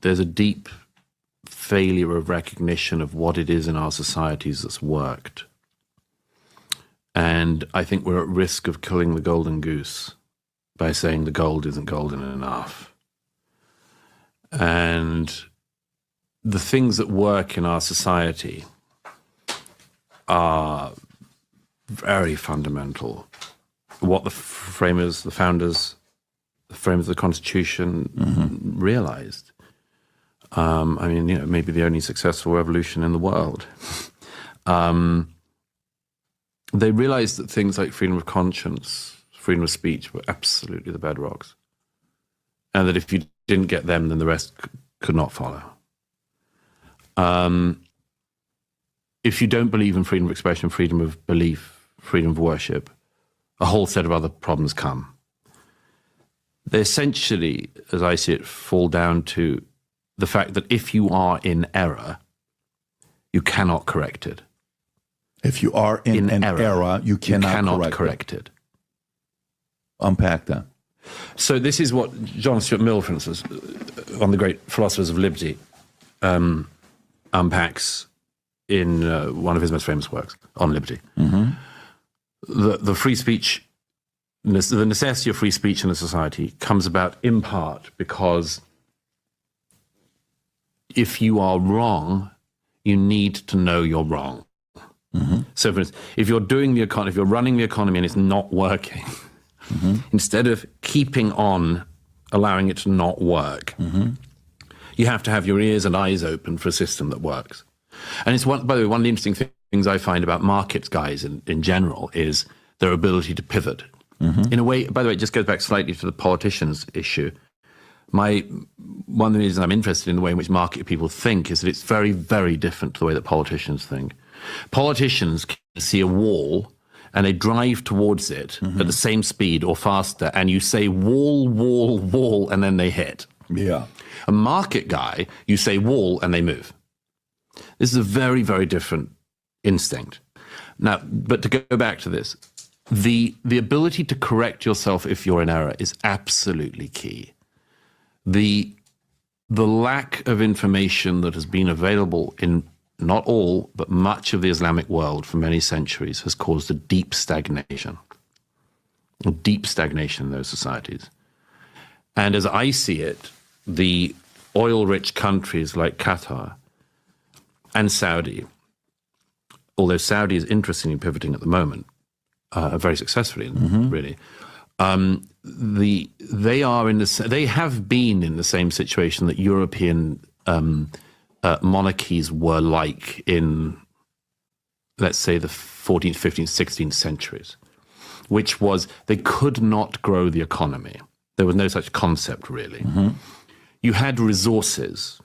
there's a deep failure of recognition of what it is in our societies that's worked. And I think we're at risk of killing the golden goose by saying the gold isn't golden enough. And the things that work in our society are very fundamental. What the framers, the founders, the framers of the Constitution realized. I mean, you know, maybe the only successful revolution in the world. They realized that things like freedom of conscience, freedom of speech were absolutely the bedrocks. And that if you didn't get them, then the rest could not follow. If you don't believe in freedom of expression, freedom of belief, freedom of worship, a whole set of other problems come. They essentially, as I see it, fall down to the fact that if you are in error, you cannot correct it. If you are in an error, you cannot correct it. Unpack that. So this is what John Stuart Mill, for instance, one of the great philosophers of liberty, unpacks in one of his most famous works, On Liberty. The free speech, the necessity of free speech in a society comes about in part because if you are wrong, you need to know you're wrong. So, for instance, if you're doing the economy, if you're running the economy and it's not working, instead of keeping on allowing it to not work, you have to have your ears and eyes open for a system that works. And it's one, by the way, one of the interesting things I find about markets guys in general is their ability to pivot. In a way, by the way, it just goes back slightly to the politicians issue. One of the reasons I'm interested in the way in which market people think is that it's very, very different to the way that politicians think. Politicians can see a wall and they drive towards it at the same speed or faster, and you say wall, wall, wall, and then they hit. Yeah. A market guy, you say wall and they move. This is a very, very different instinct. Now, but to go back to this, the ability to correct yourself if you're in error is absolutely key. The lack of information that has been available in not all, but much of the Islamic world for many centuries has caused a deep stagnation in those societies. And as I see it, the oil-rich countries like Qatar and Saudi, although Saudi is interestingly pivoting at the moment, very successfully, really, they have been in the same situation that European monarchies were like in, let's say, the 14th, 15th, 16th centuries, which was they could not grow the economy. There was no such concept, really. You had resources,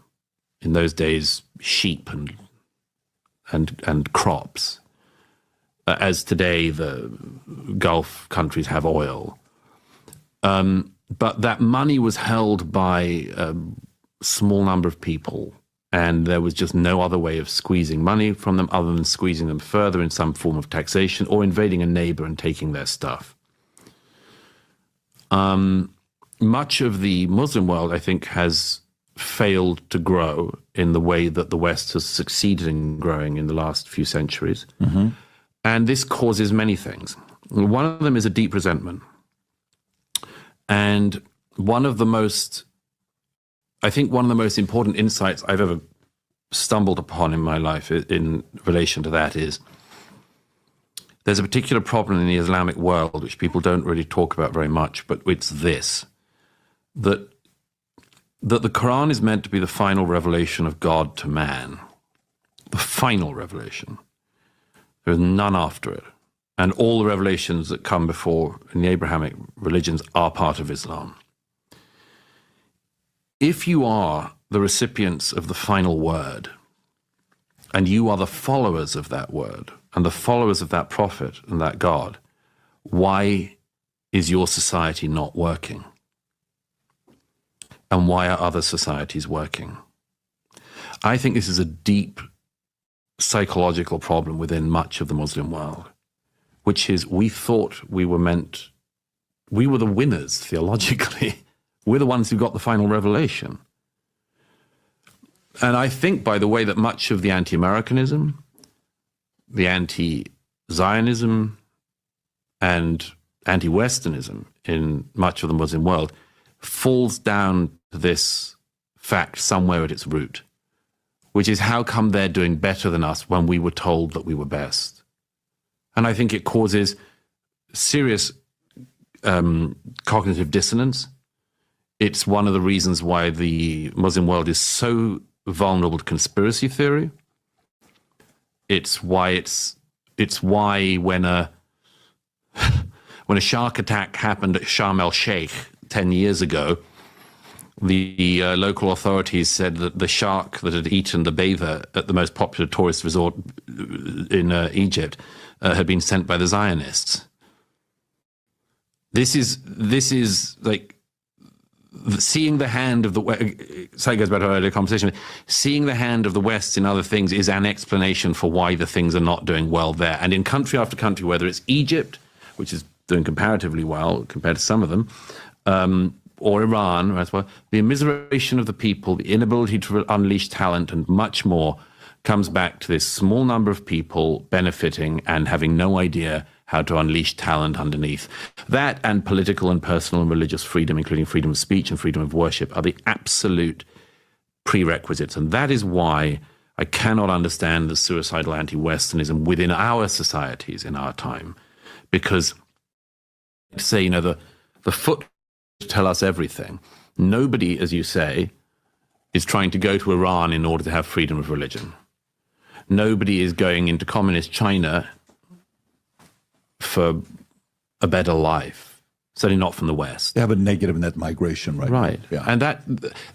in those days, sheep and crops. As today, the Gulf countries have oil. But that money was held by a small number of people, and there was just no other way of squeezing money from them other than squeezing them further in some form of taxation or invading a neighbor and taking their stuff. Much of the Muslim world, I think, has failed to grow in the way that the West has succeeded in growing in the last few centuries. And this causes many things. One of them is a deep resentment. And one of the most important insights I've ever stumbled upon in my life in relation to that is there's a particular problem in the Islamic world which people don't really talk about very much, but it's this, that the Quran is meant to be the final revelation of God to man, the final revelation. There is none after it. And all the revelations that come before in the Abrahamic religions are part of Islam. If you are the recipients of the final word, and you are the followers of that word, and the followers of that prophet and that God, why is your society not working? And why are other societies working? I think this is a deep psychological problem within much of the Muslim world, which is we thought we were the winners theologically. We're the ones who got the final revelation. And I think, by the way, that much of the anti-Americanism, the anti-Zionism, and anti-Westernism in much of the Muslim world falls down to this fact somewhere at its root, which is how come they're doing better than us when we were told that we were best? And I think it causes serious cognitive dissonance. It's one of the reasons why the Muslim world is so vulnerable to conspiracy theory. It's why when a shark attack happened at Sharm el-Sheikh 10 years ago, the local authorities said that the shark that had eaten the bather at the most popular tourist resort in Egypt had been sent by the Zionists. This is like seeing the hand of the West. So it goes back to our earlier conversation. Seeing the hand of the West in other things is an explanation for why the things are not doing well there. And in country after country, whether it's Egypt, which is doing comparatively well compared to some of them, or Iran, as well, the immiseration of the people, the inability to unleash talent, and much more comes back to this small number of people benefiting and having no idea how to unleash talent underneath. That and political and personal and religious freedom, including freedom of speech and freedom of worship, are the absolute prerequisites. And that is why I cannot understand the suicidal anti-Westernism within our societies in our time. Because, say, the foot tell us everything. Nobody, as you say, is trying to go to Iran in order to have freedom of religion. Nobody is going into communist China for a better life. Certainly not from the West. They have a negative net migration, right? Right. Yeah. And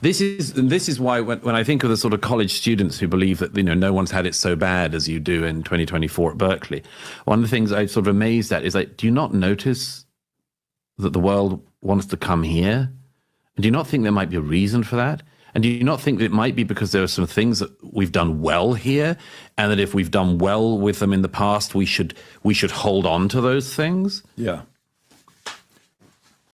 this is why when I think of the sort of college students who believe that no one's had it so bad as you do in 2024 at Berkeley, one of the things I'm sort of amazed at is do you not notice that the world wants to come here? And do you not think there might be a reason for that? And do you not think that it might be because there are some things that we've done well here, and that if we've done well with them in the past, we should hold on to those things? Yeah.